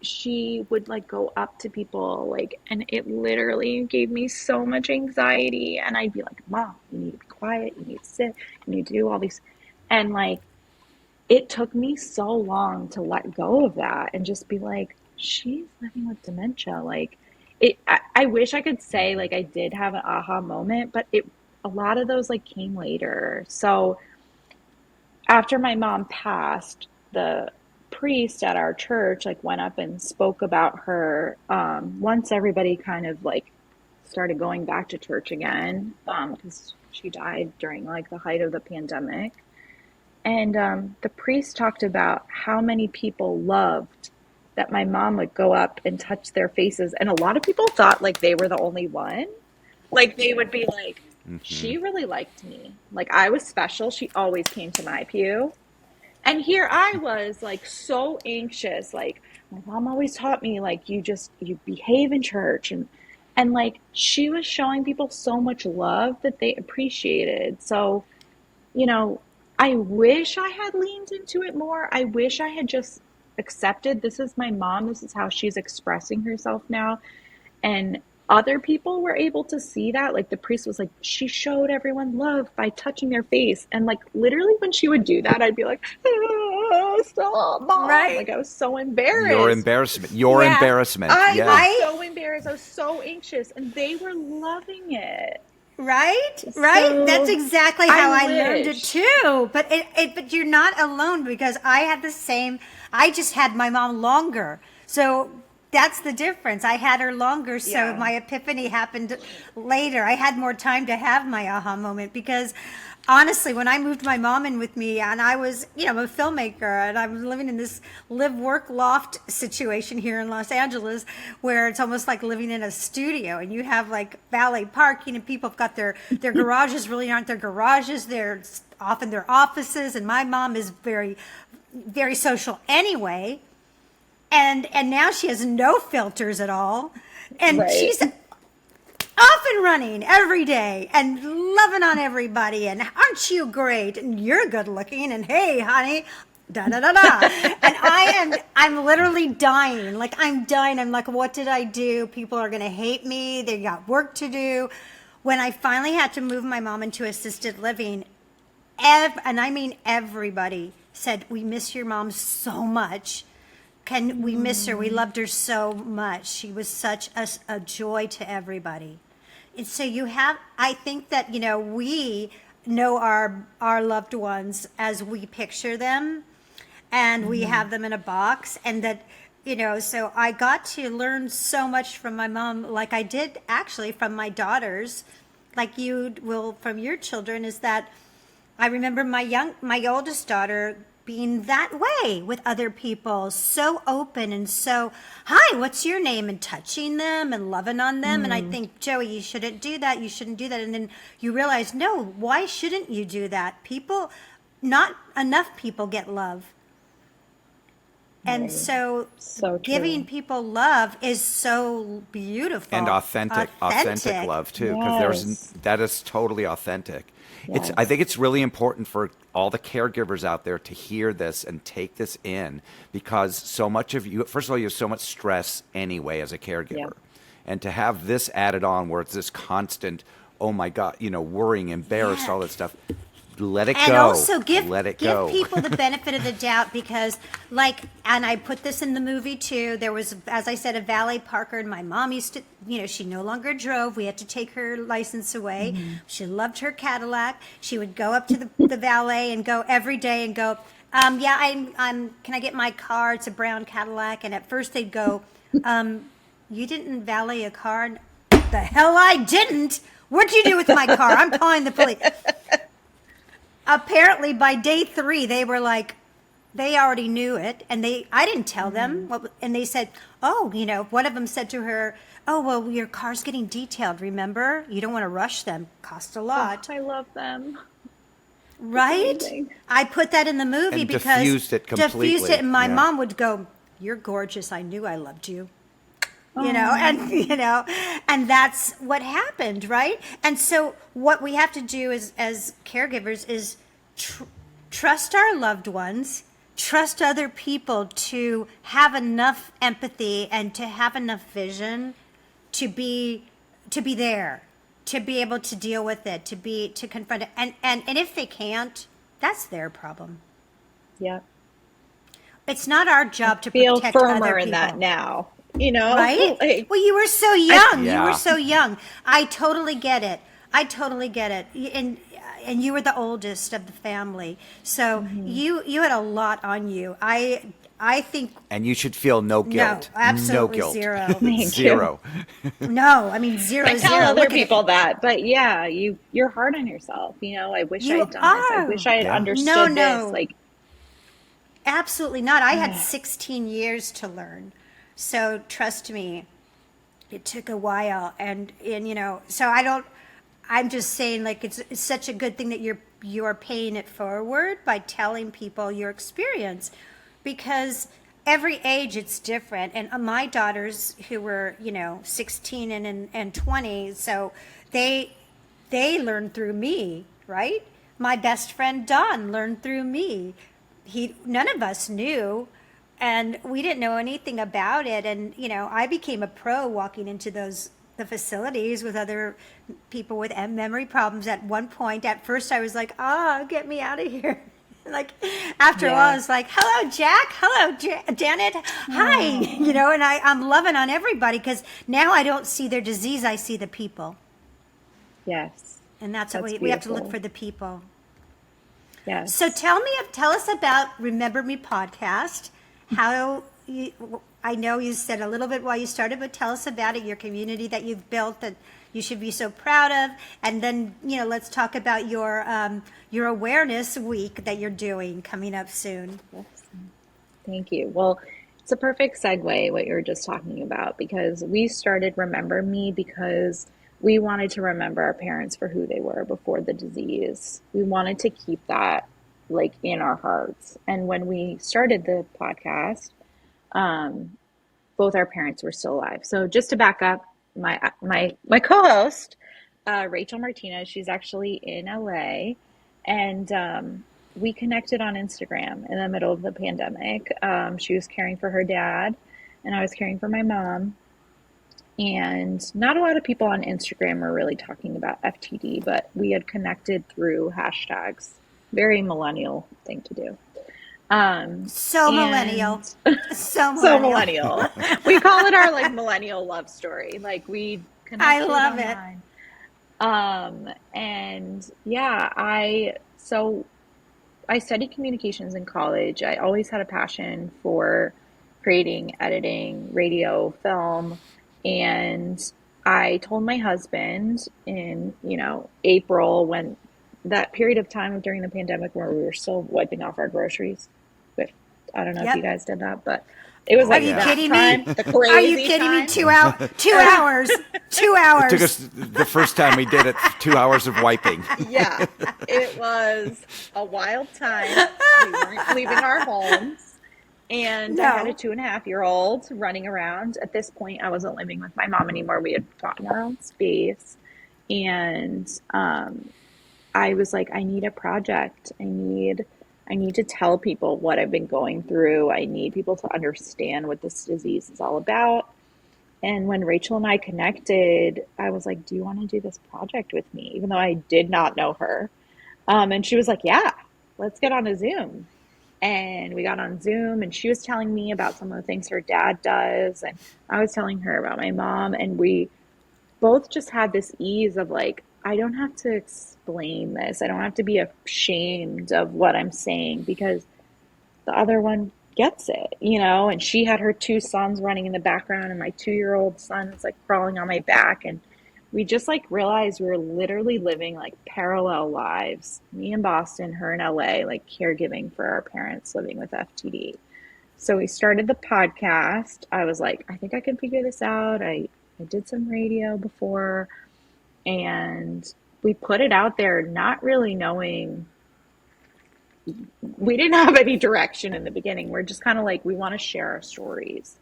she would like go up to people like, and it literally gave me so much anxiety. And I'd be like, Mom, you need to be quiet, you need to sit, you need to do all these. And like it took me so long to let go of that and just be like, she's living with dementia. Like I wish I could say like I did have an aha moment, but a lot of those like came later. So after my mom passed, the priest at our church like went up and spoke about her once everybody kind of like started going back to church again, because she died during like the height of the pandemic. And the priest talked about how many people loved that my mom would go up and touch their faces. And a lot of people thought like they were the only one. Like they would be like, Hmm. she really liked me. Like I was special. She always came to my pew. And here I was like so anxious. Like my mom always taught me like you behave in church, and like she was showing people so much love that they appreciated. So, you know, I wish I had leaned into it more. I wish I had just accepted this is my mom. This is how she's expressing herself now. And other people were able to see that. Like the priest was like, she showed everyone love by touching their face. And like literally when she would do that, I'd be like, "Ah, stop, mom." Right? Like I was so Your embarrassed. embarrassment. Your Yeah. embarrassment. I Yeah. was I so embarrassed. I was so anxious. And they were loving it. Right, right. That's So exactly I how I learned it wish. too. But you're not alone because I had the same. I just had my mom longer, so that's the difference. I had her longer, so Yeah. my epiphany happened later. I had more time to have my aha moment because. Honestly, when I moved my mom in with me, and I was, I'm a filmmaker, and I'm living in this live-work loft situation here in Los Angeles, where it's almost like living in a studio, and you have like valet parking, and people have got their garages really aren't their garages; they're often their offices. And my mom is very, very social anyway, and now she has no filters at all, and Right. she's off and running every day and loving on everybody. And aren't you great? And you're good looking. And hey, honey, da da da da. And I'm literally dying. Like I'm dying. I'm like, what did I do? People are going to hate me. They got work to do. When I finally had to move my mom into assisted living, and I mean everybody said, we miss your mom so much. Can we miss her? We loved her so much. She was such a joy to everybody. And so I think that, we know our loved ones as we picture them and we have them in a box. And that, so I got to learn so much from my mom, like I did actually from my daughters, like you will from your children, is that I remember my oldest daughter being that way with other people, so open and so, hi, what's your name? And touching them and loving on them. And I think, Joey, you shouldn't do that. You shouldn't do that. And then you realize, no, why shouldn't you do that? Not enough people get love. And Right. so So giving true. people love is so beautiful. And authentic love too, because Yes. that is totally authentic. I Yes. think it's really important for all the caregivers out there to hear this and take this in, because so much of you, first of all, you have so much stress anyway as a Yeah. caregiver, and to have this added on where it's this constant, oh my God, worrying, embarrassed, Yeah. all that stuff. Let it And go. also Let it give go. people the benefit of the doubt because and I put this in the movie too, there was, as I said, a valet parker, and my mom used to, she no longer drove. We had to take her license away. She loved her Cadillac. She would go up to the valet and go every day and go, yeah, I'm can I get my car? It's a brown Cadillac. And at first they'd go, you didn't valet a car? The hell I didn't. What'd you do with my car? I'm calling the police. Apparently by day 3 they were like, they already knew it, and I didn't tell them and they said, oh, one of them said to her, oh, well, your car's getting detailed, remember, you don't want to rush them, cost a Oh, lot. I love them. Right? Amazing. I put that in the movie And because diffused it completely. and my Yeah. mom would go, you're gorgeous, I knew I loved you. Oh. And that's what happened, right? And so what we have to do as caregivers is trust our loved ones, trust other people to have enough empathy and to have enough vision to be there, to be able to deal with it, to confront it. And if they can't, that's their problem. Yeah. It's not our job to Feel protect other firmer people. in that now. You know? Right? Like, Well, you were so young. You Yeah. were so young. I totally get it. And you were the oldest of the family, so you had a lot on you. I think And you should feel no guilt. no, absolutely No guilt. zero. Thank Zero. No, I mean zero, I tell zero. other Look at people it. that, but yeah, you're hard on yourself. I wish I You had done this. I wish are. I had Yeah. No, understood this. no, Like, absolutely not. I had 16 years to learn. So trust me, it took a while. And so I'm just saying, like, it's such a good thing that you're paying it forward by telling people your experience, because every age it's different. And my daughters, who were 16 and 20, so they learned through me, right? My best friend Don learned through me. None of us knew, and we didn't know anything about it. And I became a pro walking into the facilities with other people with memory problems. At one point, at first, I was like, get me out of here. Like, after a while, I was like, hello, Jack. Hello, Janet. Hi. And I'm loving on everybody, because now I don't see their disease. I see the people. yes, And that's what that's we have to look beautiful. for, the people. Yes. So tell us about Remember Me podcast. I know you said a little bit while you started, but tell us about it, your community that you've built that you should be so proud of. And then, let's talk about your awareness week that you're doing coming up soon. Yes. Thank you. Well, it's a perfect segue what you were just talking about, because we started Remember Me because we wanted to remember our parents for who they were before the disease. We wanted to keep that like in our hearts. And when we started the podcast, both our parents were still alive. So just to back up, my co-host, Rachel Martinez, she's actually in LA, and we connected on Instagram in the middle of the pandemic. She was caring for her dad, and I was caring for my mom. And not a lot of people on Instagram were really talking about FTD, but we had connected through hashtags. Very millennial thing to do. So millennial. So millennial. So millennial. We call it our like millennial love story. Like we connected I love online. And yeah, I studied communications in college. I always had a passion for creating, editing, radio, film. And I told my husband in, April, when that period of time during the pandemic where we were still wiping off our groceries. Which I don't know if you guys did that, but it was like Are you that kidding time, me? the crazy Are you kidding me? time. 2 hours. 2 hours. It took us the first time we did it 2 hours of wiping. Yeah, it was a wild time. We weren't leaving our homes. And I had a 2.5-year-old running around. At this point, I wasn't living with my mom anymore. We had gotten our own space. And I was like, I need a project. I need to tell people what I've been going through. I need people to understand what this disease is all about. And when Rachel and I connected, I was like, do you want to do this project with me? Even though I did not know her. And she was like, yeah, let's get on a Zoom. And we got on Zoom, and she was telling me about some of the things her dad does. And I was telling her about my mom. And we both just had this ease of like, I don't have to explain this. I don't have to be ashamed of what I'm saying, because the other one gets it, and she had her 2 sons running in the background, and my 2-year-old son is like crawling on my back. And we just like realized we were literally living like parallel lives. Me in Boston, her in LA, like caregiving for our parents living with FTD. So we started the podcast. I was like, I think I can figure this out. I did some radio before, and we put it out there not really knowing. We didn't have any direction in the beginning. We're just kind of like, we want to share our stories.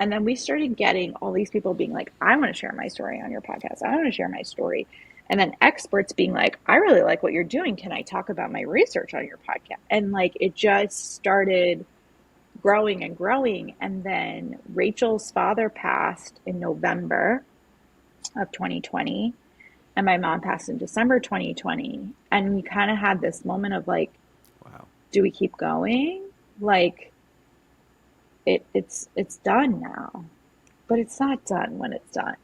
And then we started getting all these people being like, I want to share my story on your podcast. I want to share my story. And then experts being like, I really like what you're doing. Can I talk about my research on your podcast? And like, it just started growing and growing. And then Rachel's father passed in November of 2020. And my mom passed in December 2020. And we kind of had this moment of like, Wow. Do we keep going? Like, it's done now, but it's not done when it's done,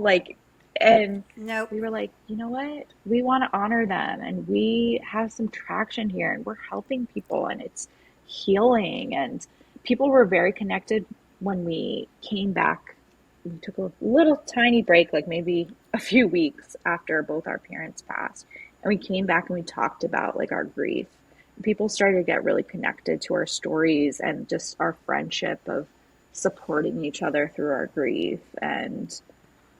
like, and Nope. we were like, you know what? We want to honor them, and we have some traction here, and we're helping people, and it's healing, and people were very connected when we came back. We took a little tiny break, like maybe a few weeks after both our parents passed. And we came back and we talked about like our grief. People started to get really connected to our stories and just our friendship of supporting each other through our grief. And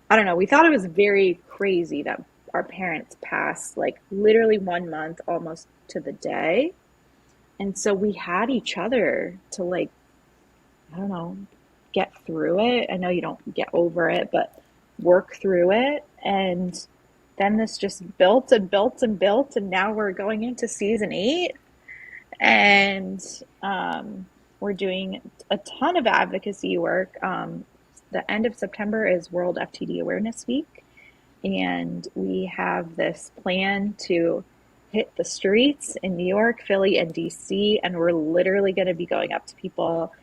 I don't know, we thought it was very crazy that our parents passed like literally 1 month almost to the day. And so we had each other to like, I don't know, get through it. I know you don't get over it, but work through it. And then this just built and built and built. And now we're going into season 8. And we're doing a ton of advocacy work. The end of September is World FTD Awareness Week. And we have this plan to hit the streets in New York, Philly, and DC. And we're literally going to be going up to people,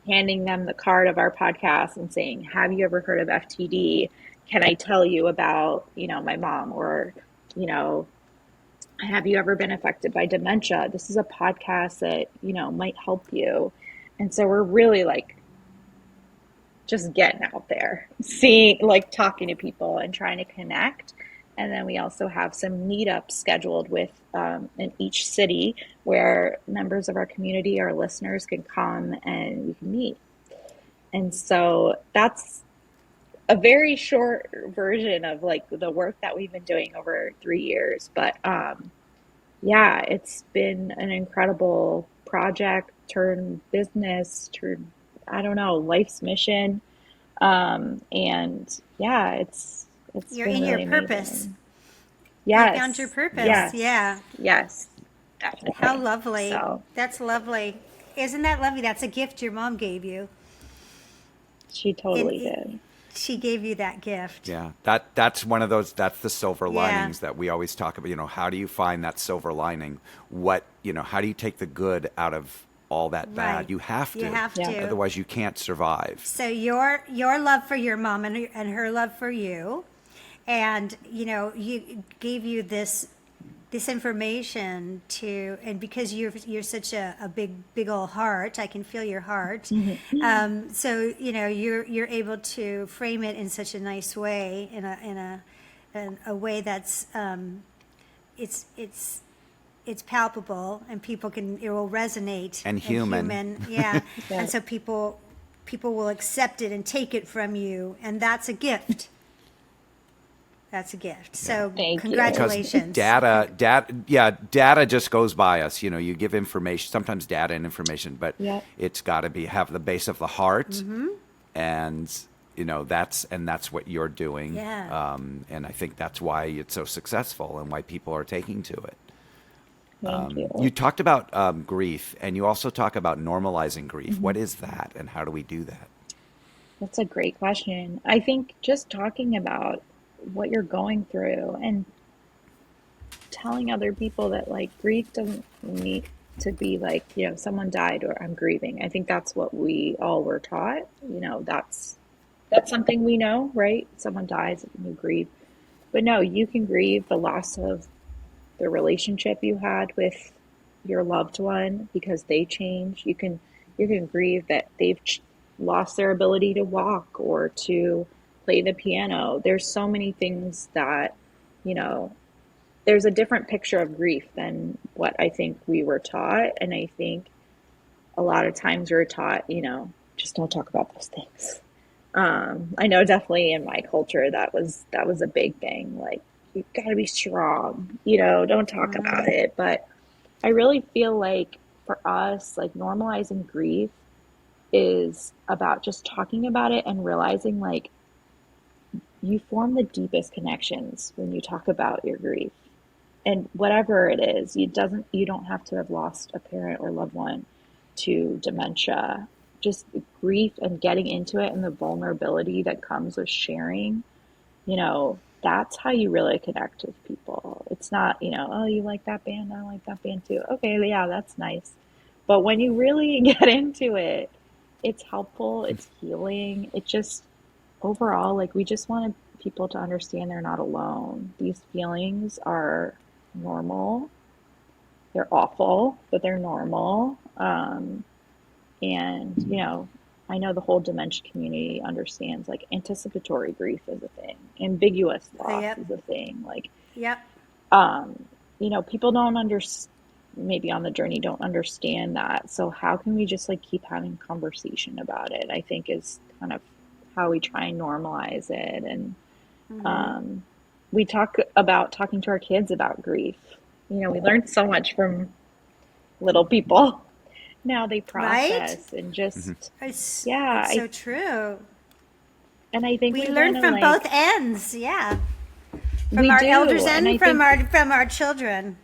handing them the card of our podcast and saying, have you ever heard of FTD? Can I tell you about, my mom? Or, have you ever been affected by dementia? This is a podcast that, might help you. And so we're really like just getting out there, seeing, like talking to people and trying to connect. And then we also have some meetups scheduled with in each city where members of our community, our listeners, can come and we can meet. And so that's a very short version of like the work that we've been doing over 3 years. But yeah, it's been an incredible project, turn business, turn, I don't know, life's mission. And yeah, it's You're been in really your purpose. amazing. Yes. You found your purpose. Yes. Yeah. Yes. Definitely. How lovely. So That's lovely. Isn't that lovely? That's a gift your mom gave you. she totally did. She gave you that gift. Yeah, that's one of those. That's the silver linings that we always talk about. How do you find that silver lining? How do you take the good out of all that bad? Right. You have to. You have to. Otherwise, you can't survive. So your love for your mom and her love for you, and you gave you this information and because you're such a big old heart, I can feel your heart. Mm-hmm. So you're able to frame it in such a nice way, in a way that's it's palpable, and it will resonate And human. Yeah. Yeah. And so people will accept it and take it from you, and that's a gift. That's a gift. So Thank you. congratulations. Data just goes by us. You give information, sometimes data and information, but Yep. it's got to have the base of the heart, and that's what you're doing. Yeah. And I think that's why it's so successful and why people are taking to it. Thank you. You talked about grief, and you also talk about normalizing grief. What is that, and how do we do that? That's a great question. I think just talking about what you're going through and telling other people that like grief doesn't need to be like, someone died or I'm grieving. I think that's what we all were taught. That's something we know, right? Someone dies and you grieve. But no, you can grieve the loss of the relationship you had with your loved one because they changed. You can grieve that they've lost their ability to walk or to play the piano. There's so many things that, there's a different picture of grief than what I think we were taught. And I think a lot of times we're taught, just don't talk about those things. I know definitely in my culture that was a big thing. Like, you gotta be strong, don't talk about it. But I really feel like for us, like normalizing grief is about just talking about it and realizing like you form the deepest connections when you talk about your grief. And whatever it is, you don't have to have lost a parent or loved one to dementia. Just grief and getting into it and the vulnerability that comes with sharing, that's how you really connect with people. It's not, oh, you like that band? I like that band too. Okay, yeah, that's nice. But when you really get into it, it's helpful, it's healing. It just, overall, like we just wanted people to understand they're not alone. These feelings are normal. They're awful, but they're normal. And, you know, I know the whole dementia community understands like anticipatory grief is a thing, ambiguous loss Yep. is a thing. Like, Yep. um, you know, people don't understand, maybe on the journey don't understand that. So how can we just like keep having conversation about it? I think is kind of how we try and normalize it. And Mm-hmm. um, we talk about talking to our kids about grief. You know, we learn so much from little people. Now they Right? process and just, It's yeah, it's so true. and I think We we learn want to from both like, ends, yeah. From we our elders do. And I and think, from our children.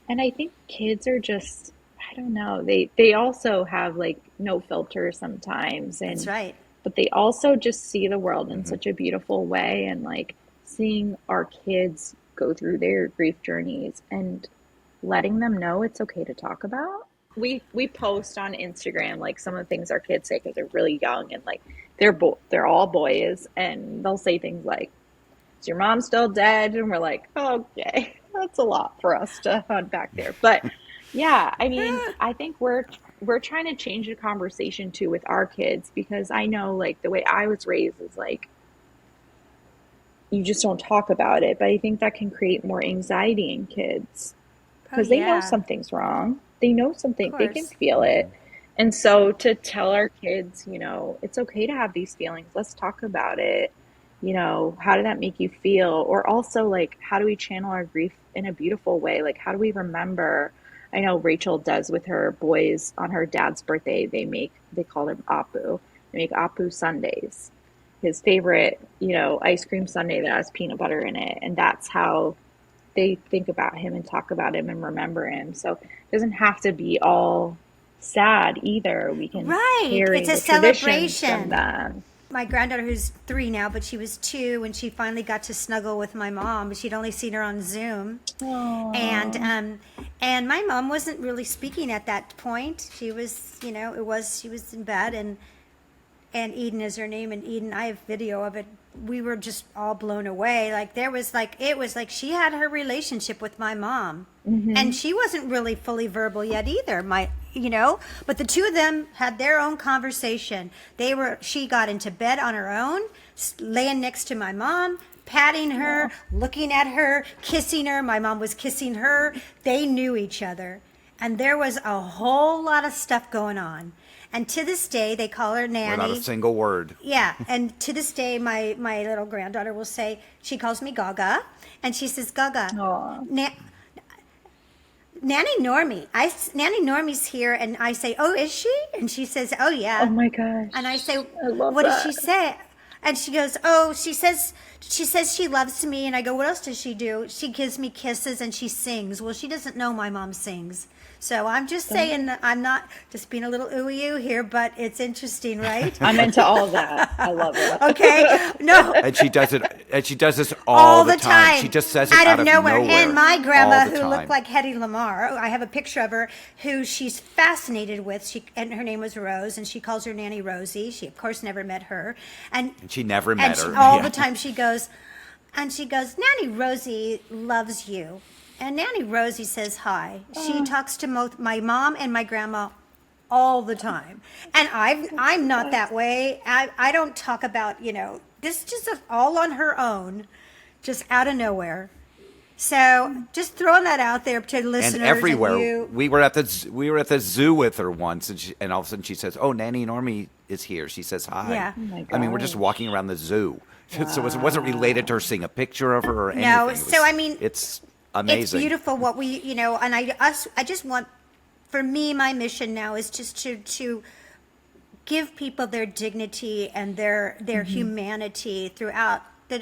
and I think kids are just, I don't know, they also have like no filter sometimes. That's And, right. but they also just see the world in Hmm. such a beautiful way. And like seeing our kids go through their grief journeys and letting them know it's okay to talk about. We post on Instagram like some of the things our kids say because they're really young and like they're all boys and they'll say things like, "Is your mom still dead?" And we're like, "Okay, that's a lot for us to unpack there." But yeah, I mean, I think we're trying to change the conversation too with our kids because I know like the way I was raised is like you just don't talk about it, but I think that can create more anxiety in kids Oh because they know yeah, something's wrong. They know of something, they can course. feel it. And so to tell our kids, you know, it's okay to have these feelings. Let's talk about it. You know, how did that make you feel? Or also, like, how do we channel our grief in a beautiful way? Like, how do we remember? I know Rachel does with her boys on her dad's birthday. They call him Apu. They make Apu sundaes, his favorite, you know, ice cream sundae that has peanut butter in it. And that's how they think about him and talk about him and remember him. So it doesn't have to be all sad either. We can Right. carry It's a the traditions from celebration. them. My granddaughter, who's 3 now, but she was 2 when she finally got to snuggle with my mom. She'd only seen her on Zoom, and Oh, my mom wasn't really speaking at that point. She was, she was in bed, and Eden is her name, and Eden, I have video of it. We were just all blown away. Like it was like she had her relationship with my mom, and she wasn't really fully verbal yet either. But the two of them had their own conversation. She got into bed on her own, laying next to my mom, patting her, looking at her, kissing her. My mom was kissing her. They knew each other. And there was a whole lot of stuff going on. And to this day, they call her Without a Nanny. single word. Yeah, and to this day, my little granddaughter will say, she calls me Gaga, and she says, Gaga, oh, Nanny Normie's here, and I say, oh, is she? And she says, oh, oh yeah. my gosh. And I say, I love what does she that. say? And she goes, oh, she says she loves me. And I go, what else does she do? She gives me kisses and she sings. Well, she doesn't know my mom sings. So I'm just saying that I'm not just being a little ooey-oo here, but it's interesting, right? I'm into all of that. I love it. Okay. No, And she does it. And she does this all all the the time. She time, just says it out of nowhere. And my All grandma, the who looked time. like Hetty Lamar, I have a picture of her, who she's fascinated with. And her name was Rose, and she calls her Nanny Rosie. She, of course, never met her, and And she never met her. all Yeah. the time she goes, Nanny Rosie loves you. And Nanny Rosie says hi. She talks to both my mom and my grandma all the time. And I'm not that way. I don't talk about, this is just all on her own, just out of nowhere. So just throwing that out there to listeners. And everywhere. you. We were at the zoo with her once, and all of a sudden she says, "Oh, Nanny Normie is here." She says hi. Yeah. Oh my I mean, we're just gosh. walking around the zoo, so it wasn't related to her seeing a picture of her or anything. No, It was- so I mean, it's it's amazing. beautiful what we, and I just want, for me, my mission now is just to give people their dignity and their humanity throughout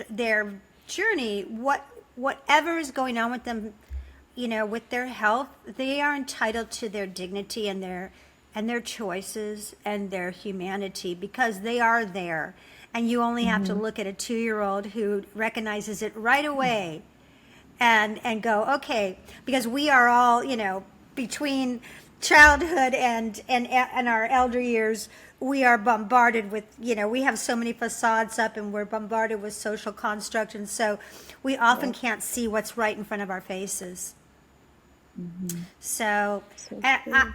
their journey. Whatever is going on with them, with their health, they are entitled to their dignity and their choices and their humanity, because they are there. And you only have to look at a 2-year-old who recognizes it right away and go, okay, because we are all, between childhood and our elder years, we are bombarded with, we have so many facades up, and we're bombarded with social construct, and so we often can't see what's right in front of our faces. So, So I, true.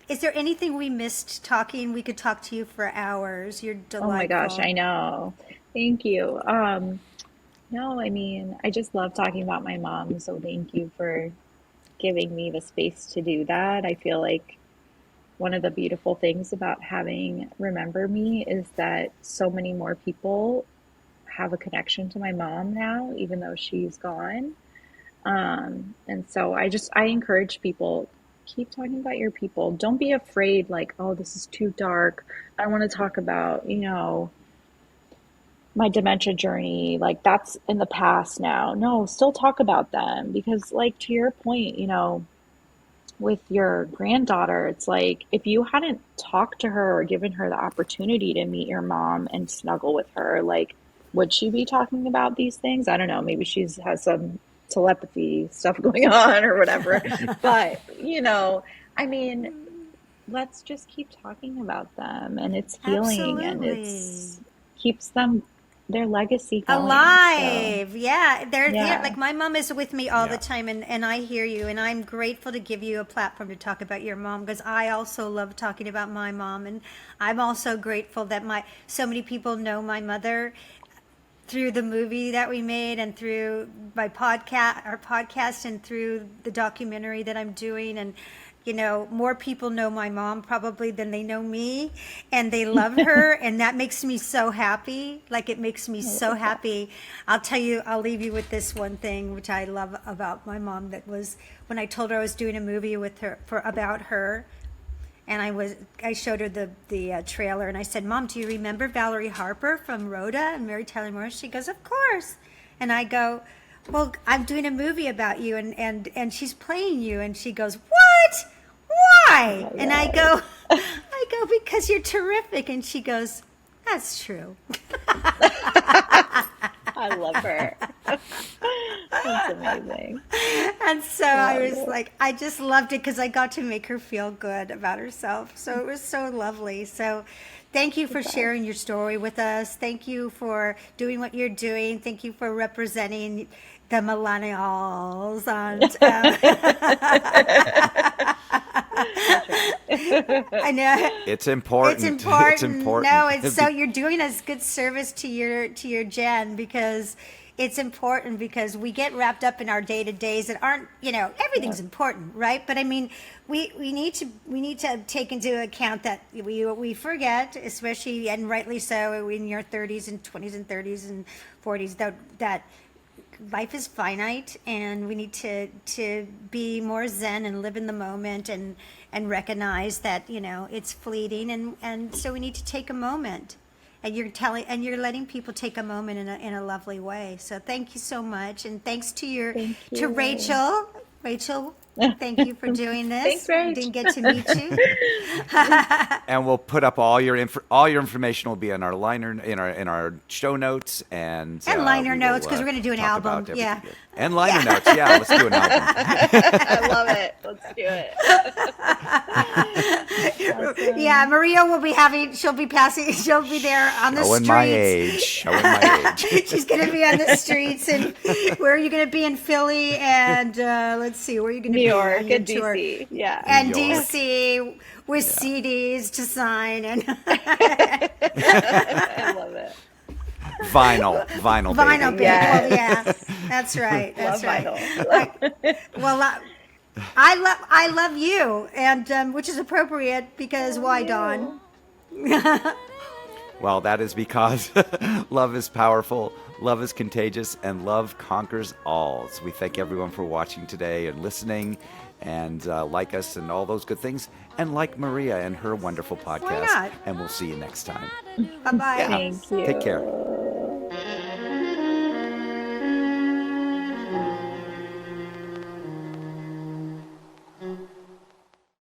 Is there anything we missed talking? We could talk to you for hours. You're Oh my gosh, delightful. I know. Thank you. No, I mean, I just love talking about my mom, so thank you for giving me the space to do that. I feel like one of the beautiful things about having Remember Me is that so many more people have a connection to my mom now, even though she's gone. And so I encourage people, keep talking about your people. Don't be afraid, like, oh, this is too dark. I don't want to talk about, my dementia journey. Like, that's in the past now. No, still talk about them because, like, to your point, with your granddaughter, it's like if you hadn't talked to her or given her the opportunity to meet your mom and snuggle with her, like, would she be talking about these things? I don't know. Maybe has some telepathy stuff going on or whatever. But, I mean, let's just keep talking about them, and it's healing and Absolutely. it's keeps their legacy going. So, Alive. Yeah. They're here. yeah. Like my mom is with me all the Yeah. time and I hear you and I'm grateful to give you a platform to talk about your mom because I also love talking about my mom and I'm also grateful that so many people know my mother through the movie that we made and through our podcast and through the documentary that I'm doing and more people know my mom probably than they know me and they love her and that makes me so happy. Like it makes me I so love that. happy. I'll leave you with this one thing which I love about my mom that was when I told her I was doing a movie with her about her and I showed her the trailer and I said, "Mom, do you remember Valerie Harper from Rhoda and Mary Tyler Moore?" She goes, "Of course." And I go, "Well, I'm doing a movie about you and she's playing you." And she goes, "What? Oh Why?" my And I gosh. go, "Because you're terrific." And she goes, "That's true." I love her. That's amazing. And so I I love was it. like, I just loved it because I got to make her feel good about herself. So it was so lovely. So thank you The for sharing best. your story with us. Thank you for doing what you're doing. Thank you for representing the millennials. And I try. I know. It's It's important. It's important. important. No, it's so you're doing us good service to your gen because it's important because we get wrapped up in our day to days that aren't Yeah. everything's important, right? But I mean, we need to take into account that we forget, especially and rightly so in your 30s and 20s and 30s and 40s that life is finite and we need to be more zen and live in the moment and recognize that it's fleeting and so we need to take a moment and you're letting people take a moment in a lovely way, so thank you so much and thanks Thank to you. Rachel. Thank you for doing Thanks, this. Rach. Didn't get to meet you. And we'll put up all your information will be in our in our show notes, and And liner we notes will because we're going to do an talk album. about everything Yeah. good. And liner notes, yeah, let's do an album. I love it. Let's do it. Yeah, Awesome. Maria she'll be there on the Showing my streets. age. Showing my age. She's going to be on the streets. And where are you going to be in Philly? And let's see, where are you going to New be on York your and tour? DC. Yeah. New And York. DC with Yeah. CDs to sign and I love it. Vinyl, vinyl, baby. baby. Well, Yes. yeah, that's right. Love That's right. vinyl. Well, I love you, and which is appropriate because Love why, Dawn? you. Well, that is because love is powerful, love is contagious, and love conquers all. So we thank everyone for watching today and listening, and like us and all those good things, and like Maria and her wonderful podcast. not? And we'll see you next time. Bye bye. Thank you. Take care.